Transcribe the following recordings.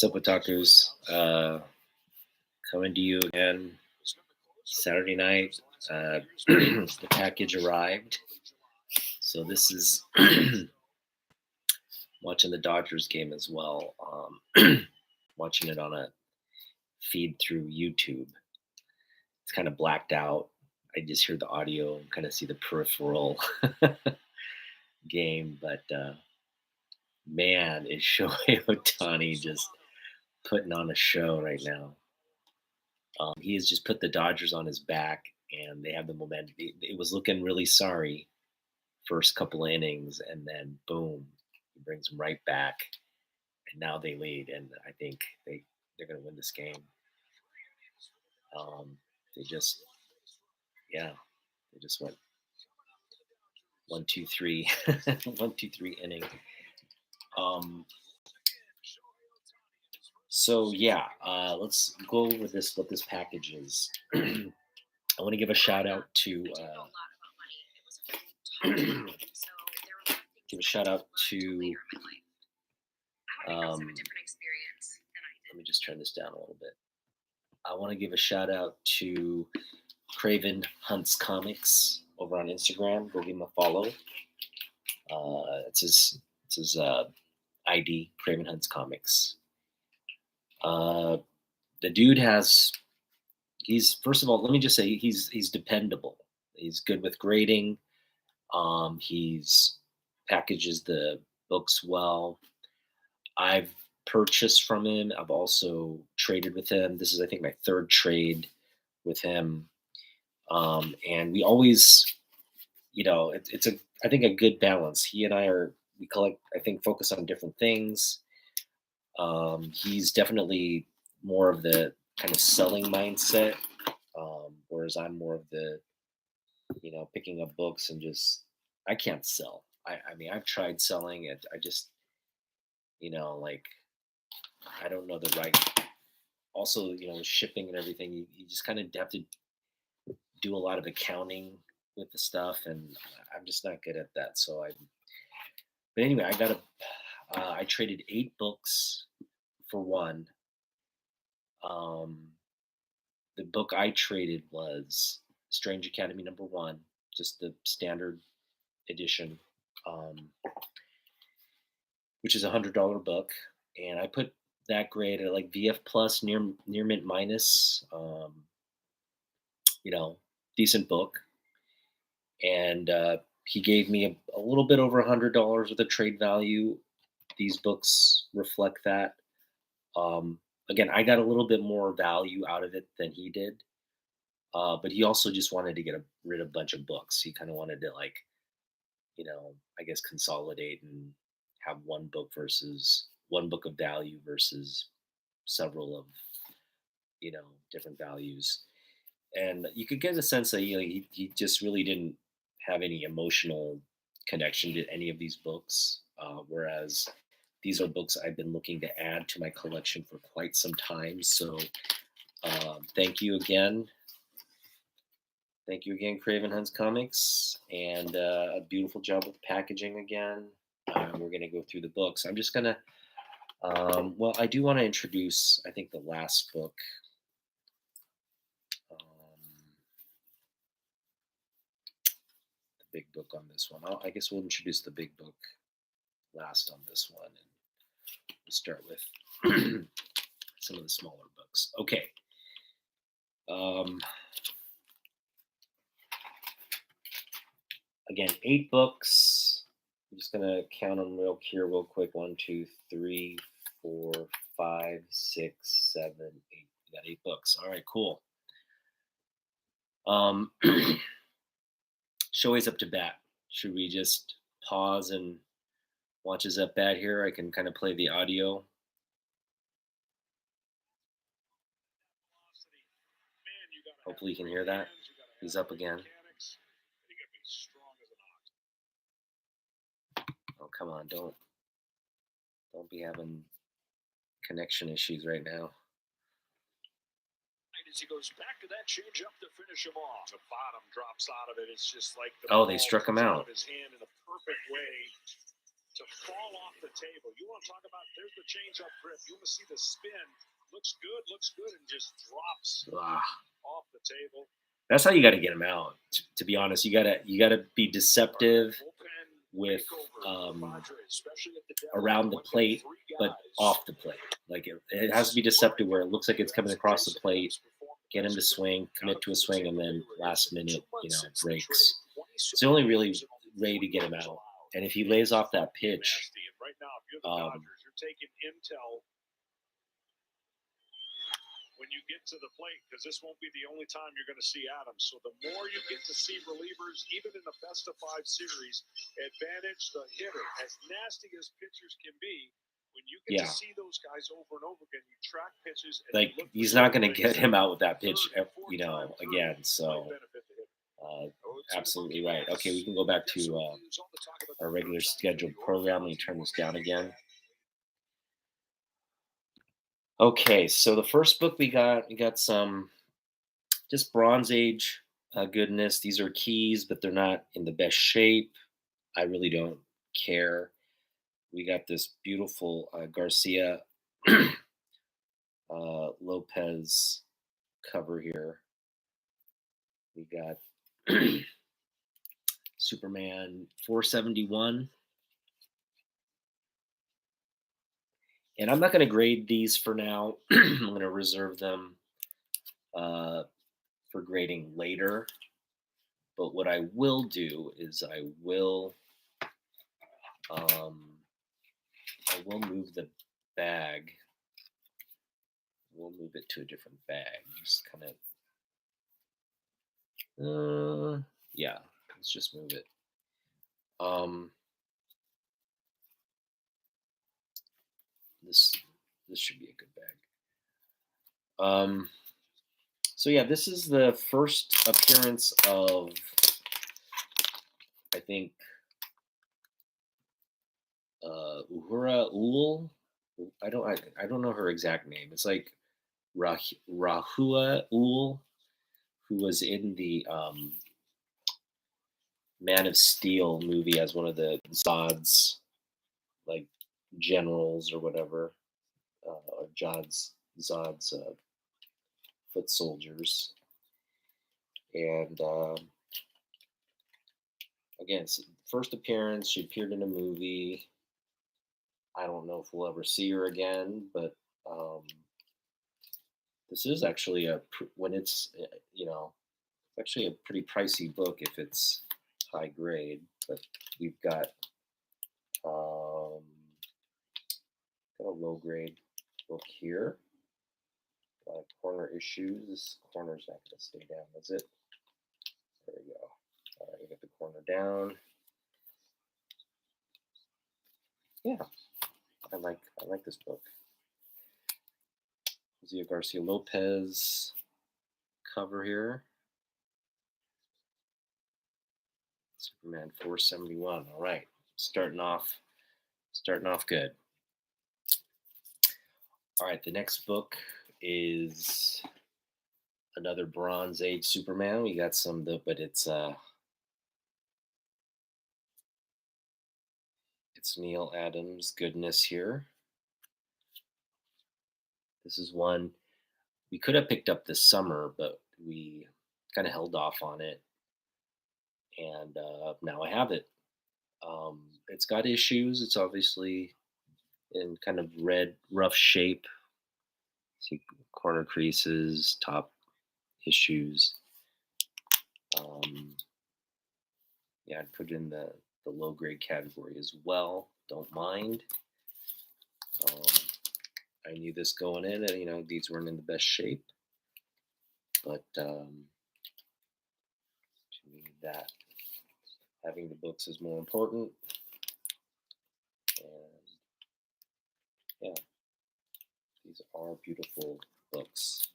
What's up, otakus? Coming to you again Saturday night. The package arrived. So this is watching the Dodgers game as well. Watching it on a feed through YouTube. It's kind of blacked out. I just hear the audio and kind of see the peripheral game. But man, is Shohei Ohtani just putting on a show right now. He has just put the Dodgers on his back, and they have the momentum. It was looking really sorry first couple of innings, and then boom, he brings them right back, and now they lead. And I think they're going to win this game. They just went 1-2-3, 1-2-3 inning. So yeah, let's go over this. What this package is. I want to give a shout out to let me just turn this down a little bit. I want to give a shout out to Craven Hunts Comics over on Instagram. Go give him a follow. It's his ID, Craven Hunts Comics. The dude he's first of all, let me just say he's dependable. He's good with grading. He's packages the books well. I've purchased from him. I've also traded with him. This is, I think, my third trade with him. And we always, it's I think a good balance. He and I focus on different things. He's definitely more of the kind of selling mindset, whereas I'm more of the, picking up books and I can't sell. I mean, I've tried selling it. I just, I don't know the right. Also, shipping and everything, you just kind of have to do a lot of accounting with the stuff, and I'm just not good at that. But anyway, I traded 8 books for one. The book I traded was Strange Academy #1, just the standard edition, which is $100 book, and I put that grade at like VF plus, near mint minus, decent book, and he gave me a little bit over $100 worth of trade value. These books reflect that. Again, I got a little bit more value out of it than he did, but he also just wanted to get rid of a bunch of books. He kind of wanted to I guess consolidate and have one book of value versus several of different values. And you could get a sense that he just really didn't have any emotional connection to any of these books, whereas these are books I've been looking to add to my collection for quite some time. So thank you again. Thank you again, Craven Hunts Comics, and a beautiful job with packaging again. We're going to go through the books. I'm just going to, I do want to introduce, I think, the last book. The big book on this one. I guess we'll introduce the big book last on this one, and we'll start with some of the smaller books. Okay. Again, 8 books. I'm just gonna count them real quick. 1, 2, 3, 4, 5, 6, 7, 8. We got 8 books. All right, cool. Shohei's up to bat. Should we just pause and watch his up bat here? I can kind of play the audio. Hopefully you can hear that. He's up again. Oh, come on, don't be having connection issues right now. As he goes back to that change up to finish him off. The bottom drops out of it. It's just like they struck him out. His hand in a perfect way to fall off the table. You want to talk about, there's the change up grip. You want to see the spin. Looks good, and just drops off the table. That's how you got to get him out. To be honest, you gotta be deceptive with around the plate, but off the plate. Like it has to be deceptive where it looks like it's coming across the plate. Get him to swing, commit to a swing, and then last minute, breaks. It's the only really way to get him out. And if he lays off that pitch, right now, if you're the Dodgers, you're taking intel when you get to the plate, because this won't be the only time you're going to see Adams. So the more you get to see relievers, even in the best of 5 series, advantage the hitter. As nasty as pitchers can be, when you get to see those guys over and over again, you track pitches. And like he's not going to get him out with that pitch, again. So absolutely right. Okay, we can go back to our regular scheduled program. Let me turn this down again. Okay, so the first book we got some just Bronze Age goodness. These are keys, but they're not in the best shape. I really don't care. We got this beautiful Garcia Lopez cover here. We got Superman 471. And I'm not going to grade these for now. I'm going to reserve them for grading later. But what I will do is I will move the bag. We'll move it to a different bag. Just kind of, yeah. Let's just move it. This should be a good bag. So yeah, this is the first appearance of, I think, Uhura Ul. I don't know her exact name. It's like Rahua Ul, who was in the Man of Steel movie as one of the Zod's like generals or whatever, or Zod's foot soldiers. And again, first appearance. She appeared in a movie. I don't know if we'll ever see her again, but this is actually it's actually a pretty pricey book if it's high grade. But we've got a low grade book here. Corner issues. This corner's not going to stay down, is it? There we go. All right, we get the corner down. Yeah, I like this book. Jose Garcia Lopez cover here. Superman 471. All right, starting off good. All right, the next book is another Bronze Age Superman. We got some, but it's Neil Adams goodness here. This is one we could have picked up this summer, but we kind of held off on it, and now I have it. It's got issues. It's obviously in kind of red, rough shape. See corner creases, top issues. Yeah, I'd put it in the low grade category as well. Don't mind. I knew this going in, and these weren't in the best shape, but to me, that having the books is more important. And yeah, these are beautiful books.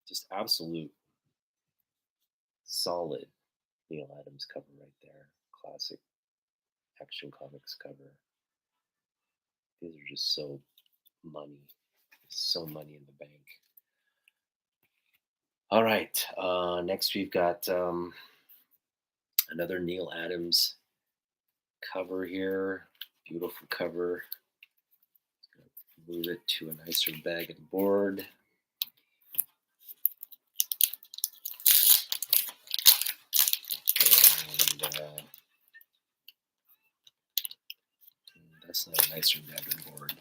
Just absolute solid Neil Adams cover right there. Classic Action Comics cover. These are just so money in the bank. All right, next we've got another Neil Adams cover here. Beautiful cover. Move it to a nicer bag and board. And that's not a nicer bag and board.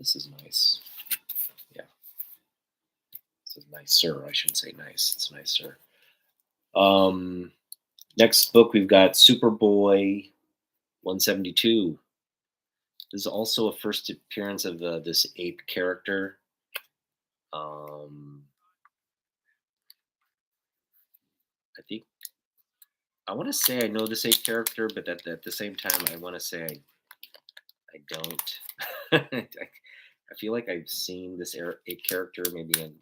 This is nice. Yeah. This is nicer. I shouldn't say nice. It's nicer. Next book we've got Superboy 172. This is also a first appearance of this ape character. I think I want to say I know this ape character, but at the same time, I want to say I don't. I feel like I've seen this ape character maybe in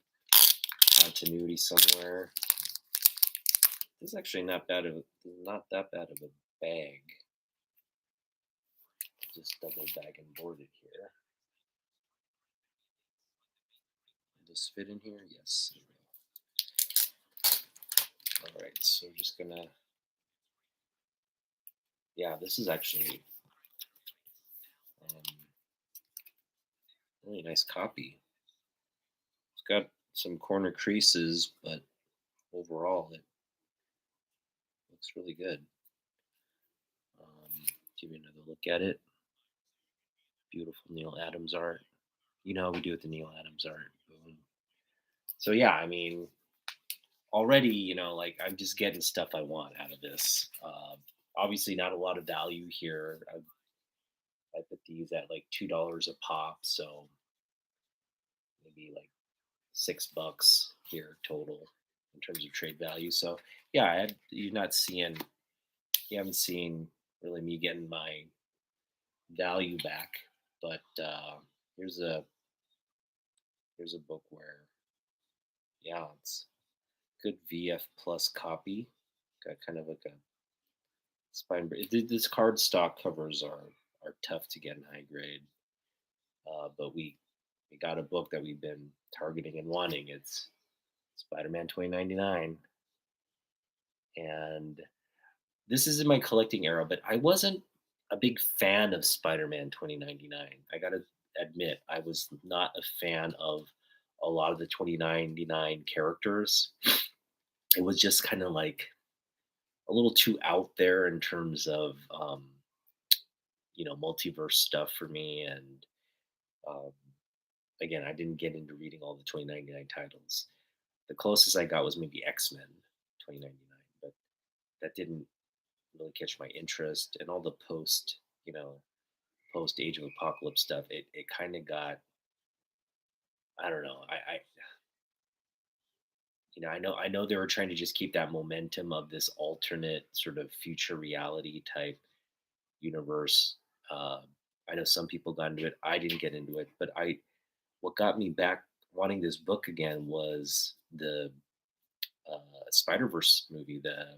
continuity somewhere. This is actually not that bad of a bag. Just double bag and board it here. Will this fit in here? Yes. All right, so we're just gonna. Yeah, this is actually really nice copy. It's got some corner creases, but overall it looks really good. Give you another look at it. Beautiful Neil Adams art. You know how we do with the Neil Adams art. Boom. So yeah, I mean, already, like I'm just getting stuff I want out of this. Obviously, not a lot of value here. I put these at like $2 a pop, so maybe like $6 here total in terms of trade value. So yeah, you haven't seen really me getting my value back. But here's a book where yeah, it's good VF plus copy. Got kind of like a spine. This cardstock covers are tough to get in high grade, but we got a book that we've been targeting and wanting. It's Spider-Man 2099, and this is in my collecting era. But I wasn't a big fan of Spider-Man 2099. I gotta admit, I was not a fan of a lot of the 2099 characters. It was just kind of like a little too out there in terms of multiverse stuff for me. And um, again, I didn't get into reading all the 2099 titles. The closest I got was maybe X-Men 2099, but that didn't really catch my interest. And all the post Age of Apocalypse stuff, it kind of got, I don't know. I know they were trying to just keep that momentum of this alternate sort of future reality type universe. Uh, I know some people got into it. I didn't get into it, but what got me back wanting this book again was the Spider Verse movie. The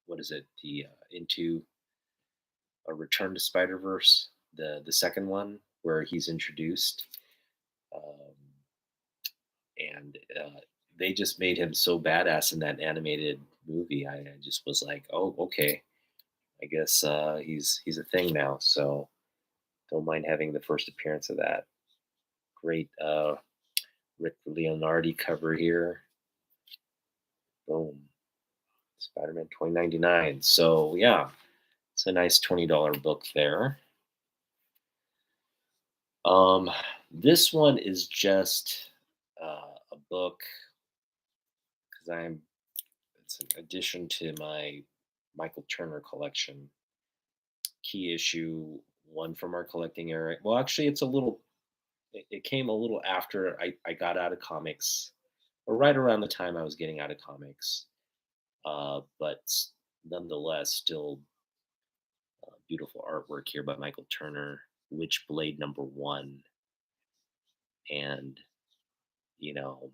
what is it? The Into a Return to Spider Verse, the second one where he's introduced, um, and they just made him so badass in that animated movie. I just was like, oh, okay, I guess he's a thing now. So don't mind having the first appearance of that. Great Rick Leonardi cover here. Boom. Spider-Man 2099. So yeah, it's a nice $20 book there. This one is just a book because it's an addition to my Michael Turner collection. Key issue one from our collecting era. Well, actually, it came a little after I got out of comics, or right around the time I was getting out of comics. But nonetheless, still beautiful artwork here by Michael Turner. Witchblade #1, and you know,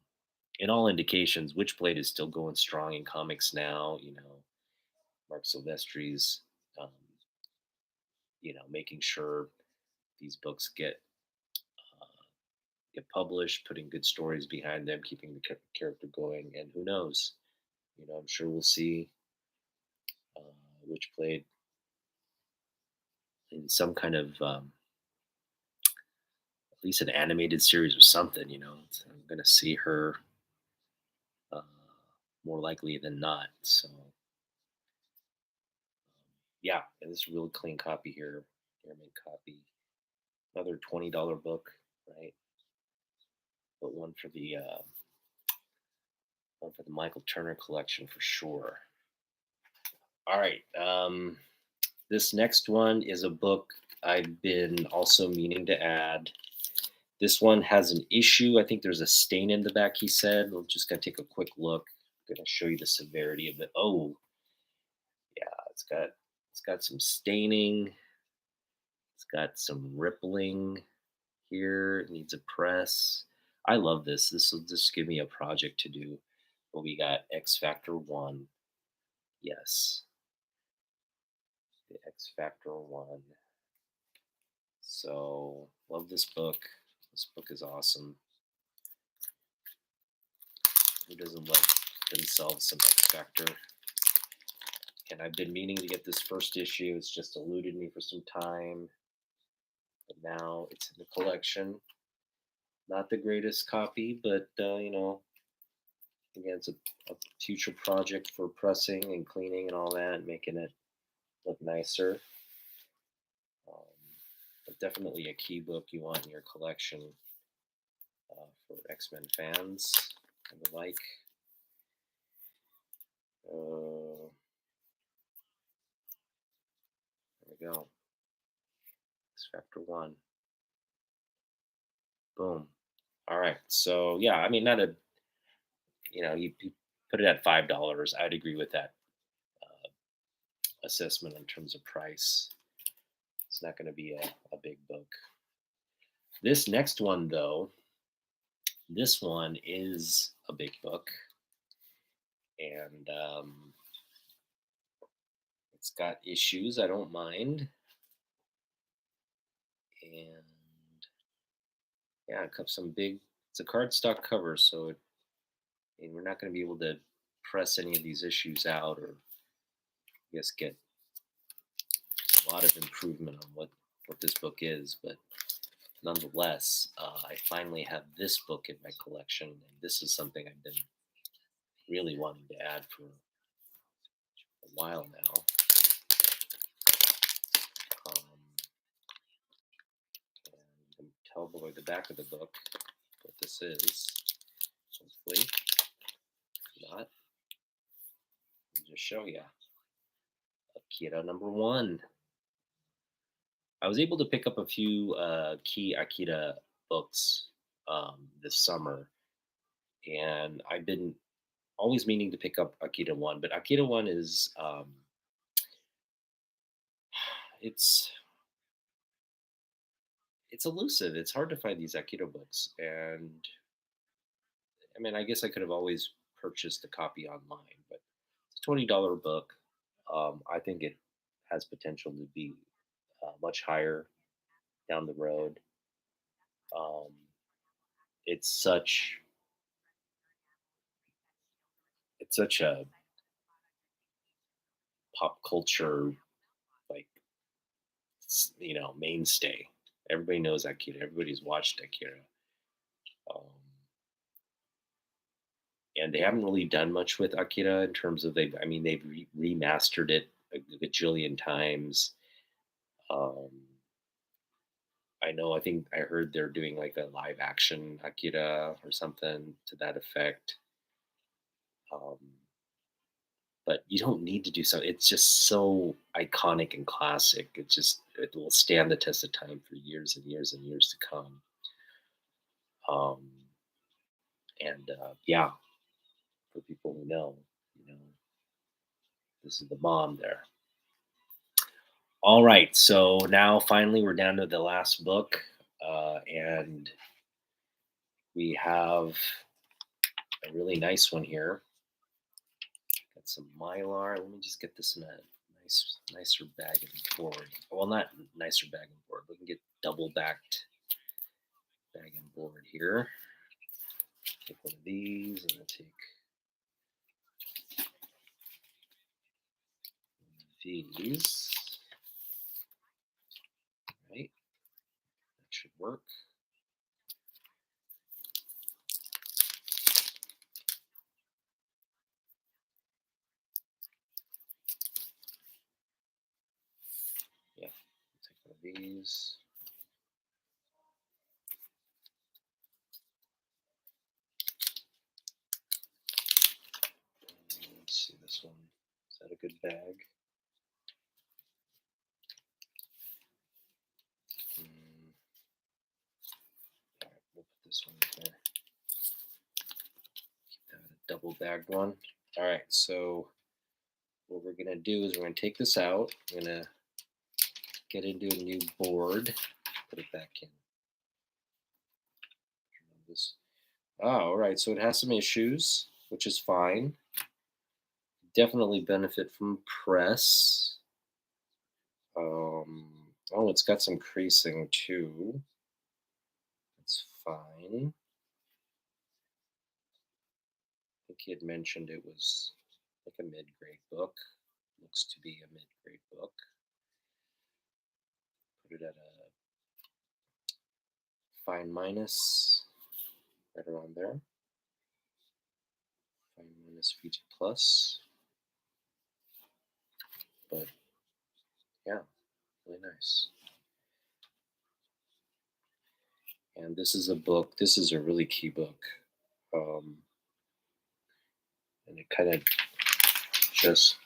in all indications, Witchblade is still going strong in comics now. Mark Silvestri's, um, making sure these books get get published, putting good stories behind them, keeping the character going, and who knows? I'm sure we'll see uh, Witch played in some kind of at least an animated series or something. I'm gonna see her uh, more likely than not. So yeah, and this is a really clean copy here, airmade copy. Another $20 book, right? But one for the Michael Turner collection for sure. All right. This next one is a book I've been also meaning to add. This one has an issue. I think there's a stain in the back, he said. We're just going to take a quick look. I'm going to show you the severity of it. Oh, yeah, it's got some staining. It's got some rippling here. It needs a press. I love this. This will just give me a project to do. But we got X Factor 1. Yes, the X Factor 1. So, love this book. This book is awesome. Who doesn't love themselves some X Factor? And I've been meaning to get this first issue. It's just eluded me for some time. But now it's in the collection. Not the greatest copy, but again, it's a future project for pressing and cleaning and all that, making it look nicer. But definitely a key book you want in your collection for X-Men fans and the like. There we go. X Factor 1. Boom. All right. So yeah, I mean, not a you put it at $5. I'd agree with that assessment in terms of price. It's not going to be a big book. This next one, though, this one is a big book, and it's got issues. I don't mind, and yeah, some big. It's a cardstock cover, so we're not going to be able to press any of these issues out, or I guess get a lot of improvement on what this book is, but nonetheless, I finally have this book in my collection, and this is something I've been really wanting to add for a while now. And you can tell by the back of the book what this is. Hopefully, if not, I'll just show you. Akira #1. I was able to pick up a few key Akira books this summer, and I've been always meaning to pick up Akira 1, but Akira 1 is it's elusive. It's hard to find these Akira books, and I mean, I guess I could have always purchased a copy online, but it's a $20 book. I think it has potential to be much higher down the road. Um, it's such a pop culture, like, mainstay. Everybody knows Akira. Everybody's watched Akira. Um, and they haven't really done much with Akira in terms of they've remastered it a gajillion times. Um, I think I heard they're doing like a live action Akira or something to that effect. Um, but you don't need to do so. It's just so iconic and classic. It will stand the test of time for years and years and years to come. Um, and yeah, for people who know, this is the bomb there. All right, so now finally we're down to the last book, and we have a really nice one here. Got some Mylar. Let me just get this in a nicer bag and board. Well, not nicer bag and board. We can get double backed bag and board here. Take one of these, and I'll take these. Right, that should work. Yeah, take one of these. Let's see this one. Is that a good bag? All right, we'll put this one in there. Keep that a double bagged one. All right, so what we're gonna do is we're gonna take this out. We're gonna get into a new board. Put it back in. This. Oh, all right. So it has some issues, which is fine. Definitely benefit from press. Oh, it's got some creasing too. That's fine. I think he had mentioned it was like a mid-grade book. Looks to be a mid-grade book. Put it at a fine minus, right around there. Fine minus VG plus. But yeah, really nice. And this is a book. This is a really key book. And it kind of just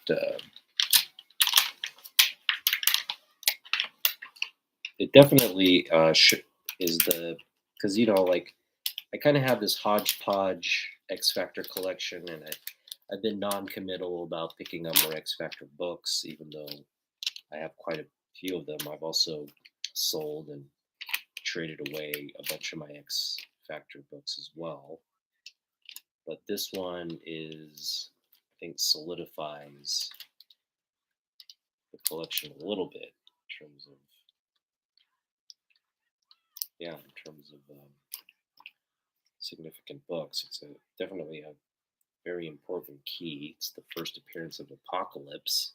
it definitely is the, because like I kind of have this hodgepodge X Factor collection, and I've been non-committal about picking up more X Factor books, even though I have quite a few of them. I've also sold and traded away a bunch of my X Factor books as well. But this one is, I think, solidifies the collection a little bit in terms of, significant books. It's definitely a very important key. It's the first appearance of Apocalypse,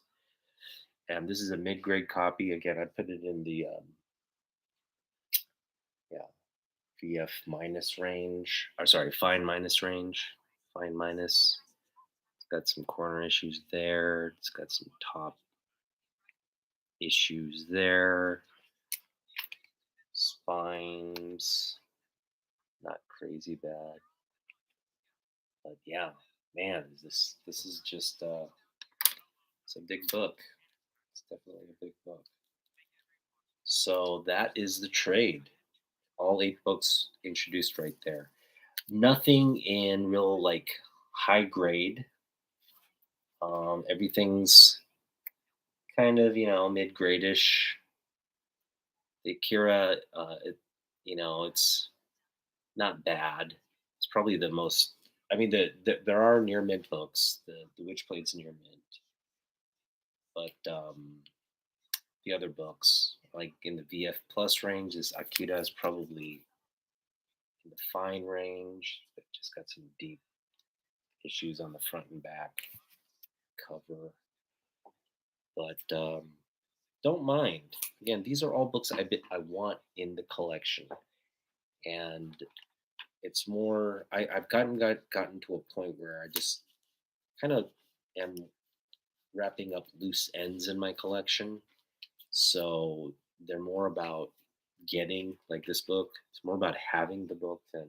and this is a mid-grade copy. Again, I put it in the VF minus range. Or sorry, fine minus range. Fine minus. It's got some corner issues there. It's got some top issues there. Spines, not crazy bad. But yeah, man, this is just it's a big book. It's definitely a big book. So that is the trade. All 8 books introduced right there. Nothing in real like high grade. Everything's kind of mid-gradish. The Akira, it's not bad. It's probably the most. I mean, there are near mint books. The Witchblade's near mint, but the other books, like in the VF plus range, is Akira is probably in the fine range, but just got some deep issues on the front and back cover. But don't mind. Again, these are all books I want in the collection, and it's more. I've gotten to a point where I just kind of am wrapping up loose ends in my collection. So they're more about getting like this book. It's more about having the book than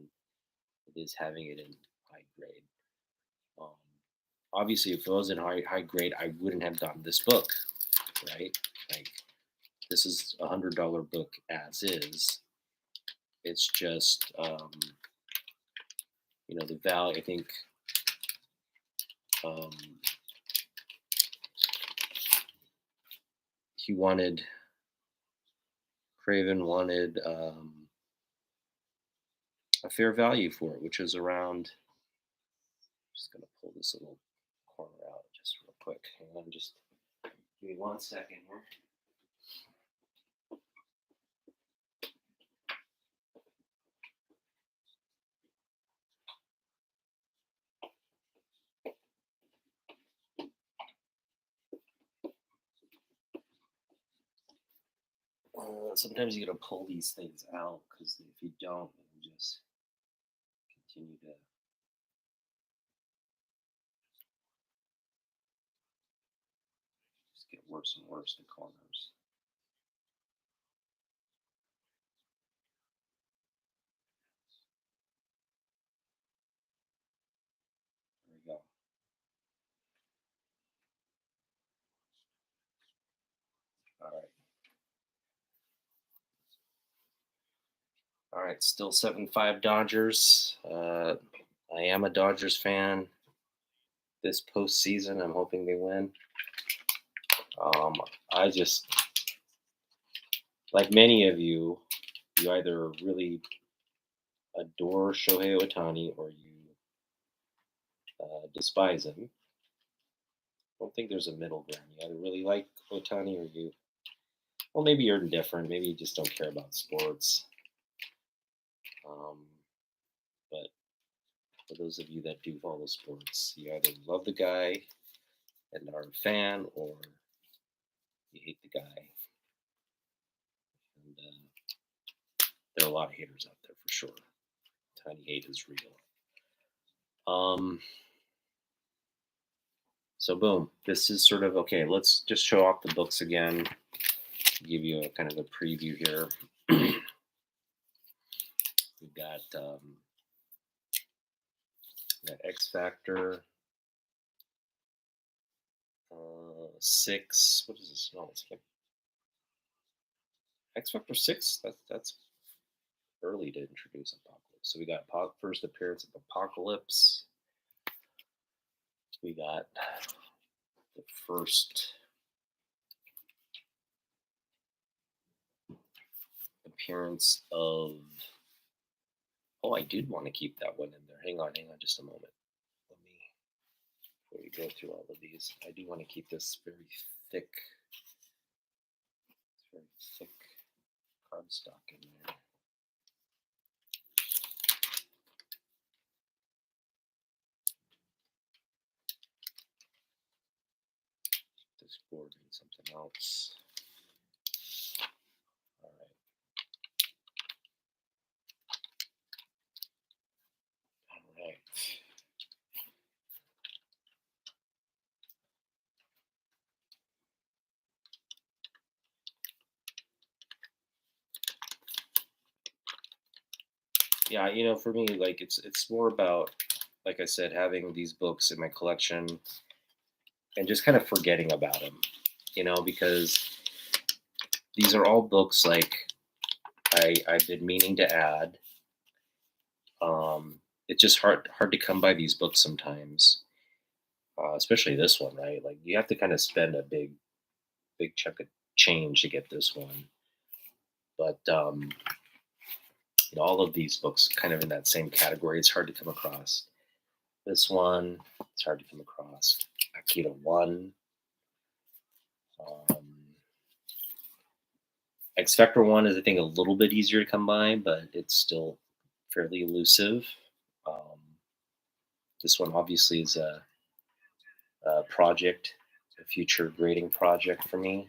it is having it in high grade. Um, Obviously, if it was in high grade, I wouldn't have gotten this book, right? Like this is $100 book as is. It's just the value. I think he wanted Craven wanted a fair value for it, which is around. Just gonna pull this little corner out just real quick. Hang on, just give me 1 second here. sometimes you got to pull these things out because if you don't, it'll just continue to. Just get worse and worse, the corners. There we go. All right. All right. Still 7-5 Dodgers. I am a Dodgers fan. This postseason, I'm hoping they win. I just, like many of you, you either really adore Shohei Ohtani or you despise him. I don't think there's a middle ground. You either really like Ohtani or you, well, maybe you're indifferent. Maybe you just don't care about sports. But for those of you that do follow sports, you either love the guy and are a fan, or you hate the guy. And there are a lot of haters out there for sure. Tiny hate is real. So boom, this is sort of okay. Let's just show off the books again. Give you a kind of a preview here. We've got X Factor 6. What is this? No, it's X Factor 6. That's early to introduce Apocalypse. So we got first appearance of Apocalypse. We got the first appearance of. Oh, I did want to keep that one in there. Hang on just a moment. Let me, before we go through all of these, I do want to keep this very thick cardstock in there. This board and something else. All right. All right. Yeah, for me, like it's more about, like I said, having these books in my collection and just kind of forgetting about them, because these are all books like I've been meaning to add. It's just hard to come by these books sometimes, especially this one, right? Like you have to kind of spend a big chunk of change to get this one. But all of these books kind of in that same category. It's hard to come across. This one, it's hard to come across. Akita 1. X Factor 1 is, I think, a little bit easier to come by, but it's still fairly elusive. This one obviously is a project, a future grading project for me.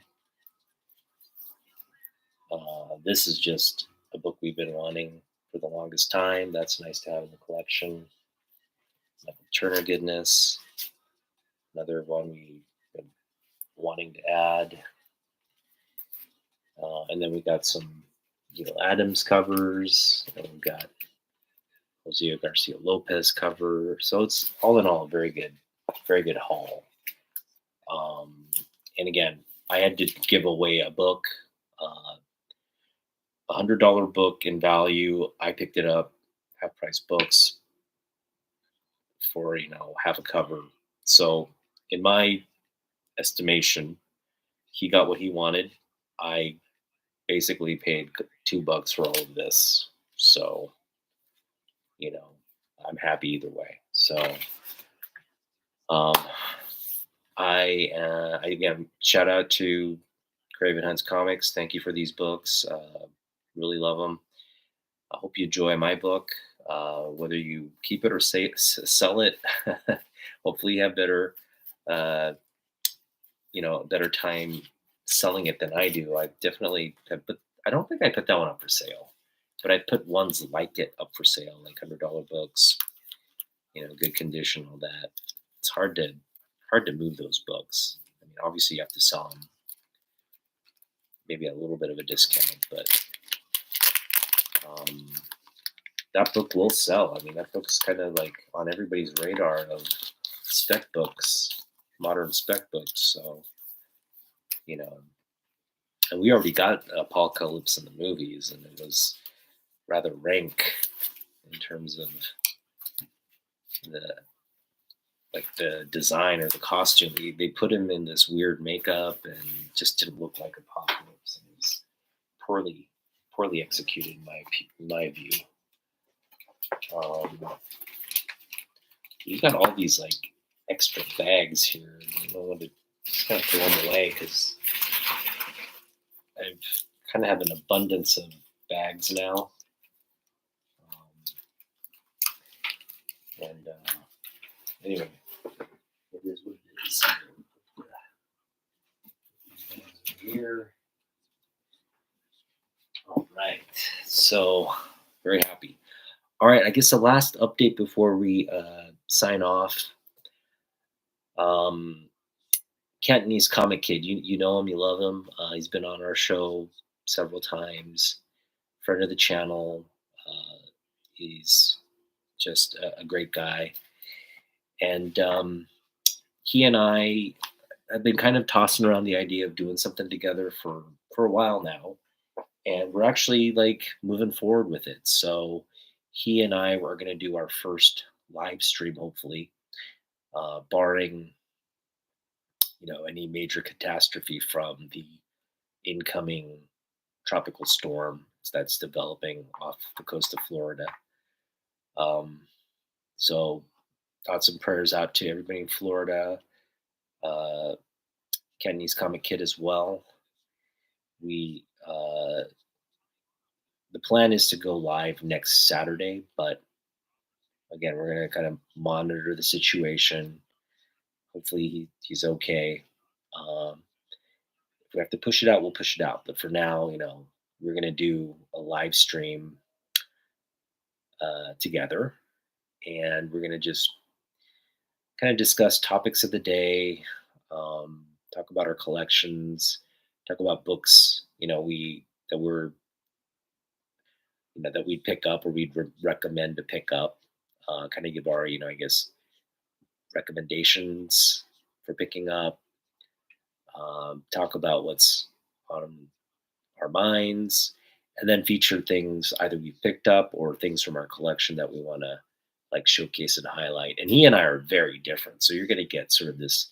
This is just a book we've been wanting for the longest time. That's nice to have in the collection. Turner goodness. Another one we've been wanting to add. And then we got some Adams covers. And we've got Jose Garcia Lopez cover. So it's all in all a very good haul. And again, I had to give away a book, $100 book in value. I picked it up, half price books, for half a cover. So in my estimation, he got what he wanted. I basically paid $2 for all of this. So, I'm happy either way. So, I again, shout out to Craven Hunt's Comics. Thank you for these books. Really love them. I hope you enjoy my book. Whether you keep it or sell it, hopefully you have better time selling it than I do. I definitely have put I don't think I put that one up for sale, but I put ones like it up for sale, like $100 books, good condition, all that. It's hard to move those books. I mean, obviously you have to sell them maybe a little bit of a discount, but um, that book will sell. I mean, that book's kind of like on everybody's radar of spec books, modern spec books. So, you know, and we already got Apocalypse in the movies, and it was rather rank in terms of the the design or the costume. They put him in this weird makeup and just didn't look like Apocalypse. And it was poorly executed in my view. Um, you got all these like extra bags here. You don't want to just kind of throw them away because I've kind of have an abundance of bags now. And anyway, it is what it is. Here. All right. So very happy. All right. I guess the last update before we sign off. Cantonese Comic Kid. You know him. You love him. He's been on our show several times. Friend of the channel. He's just a great guy. And he and I have been kind of tossing around the idea of doing something together for a while now, and we're actually like moving forward with it. So he and I are going to do our first live stream, hopefully, barring any major catastrophe from the incoming tropical storm that's developing off the coast of Florida. So thoughts and prayers out to everybody in Florida. Kenny's Comic Kid as well. We the plan is to go live next Saturday, but again, we're going to kind of monitor the situation. Hopefully, he's okay. If we have to push it out, we'll push it out. But for now, we're going to do a live stream together, and we're going to just kind of discuss topics of the day, talk about our collections, talk about books, that we'd pick up or we'd recommend to pick up. Kind of give our, I guess, recommendations for picking up. Talk about what's on our minds, and then feature things either we picked up or things from our collection that we want to like showcase and highlight. And he and I are very different, so you're going to get sort of this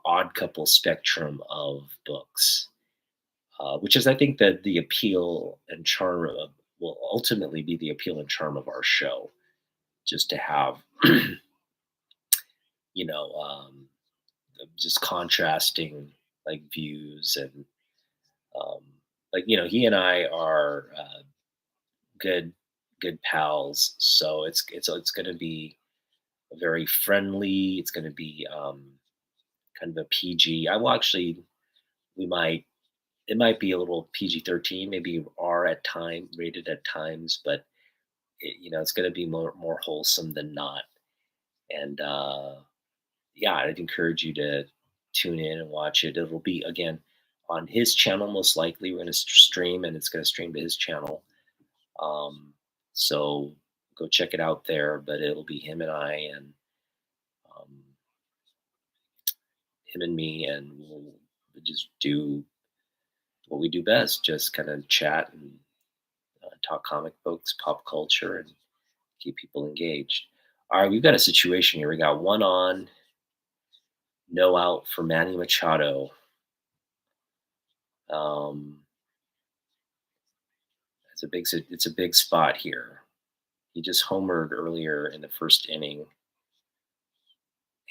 odd couple spectrum of books, which is, I think, that the appeal and charm of will ultimately be the appeal and charm of our show. Just to have, you know, um, just contrasting like views and he and I are good pals, so it's going to be very friendly. It's going to be kind of a PG. I will actually we might it might be a little PG-13, maybe R at time rated at times, but it's going to be more wholesome than not. And yeah, I'd encourage you to tune in and watch it. It'll be again on his channel most likely. We're going to stream, and it's going to stream to his channel. So go check it out there. But it'll be him and I, and um, him and me, and we'll just do what we do best: just kind of chat and talk comic books, pop culture, and keep people engaged. All right, we've got a situation here. We got one on, no out for Manny Machado. It's a big spot here. He just homered earlier in the first inning,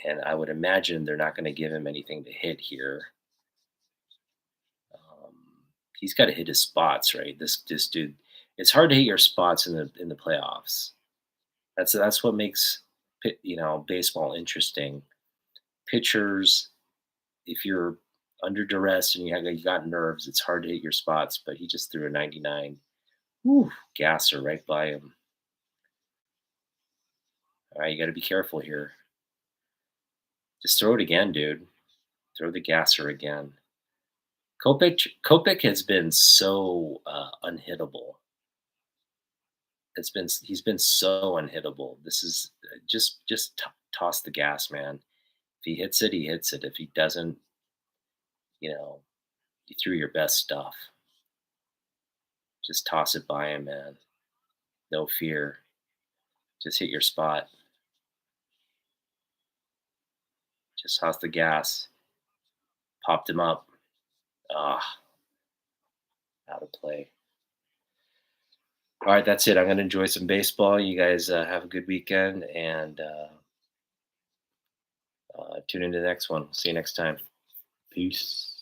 and I would imagine they're not going to give him anything to hit here. Um, he's got to hit his spots, right? This dude. It's hard to hit your spots in the playoffs. That's what makes baseball interesting. Pitchers, if you're under duress and you got nerves, it's hard to hit your spots, but he just threw a 99. Whew, gasser right by him. All right, you got to be careful here. Just throw it again, dude. Throw the gasser again. Kopech has been so unhittable. He's been so unhittable. This is just toss the gas, man. If he hits it, he hits it. If he doesn't, you know, you threw your best stuff. Just toss it by him, man. No fear. Just hit your spot. Just toss the gas. Popped him up. Ah, out of play. All right, that's it. I'm going to enjoy some baseball. You guys have a good weekend and tune into the next one. See you next time. Peace.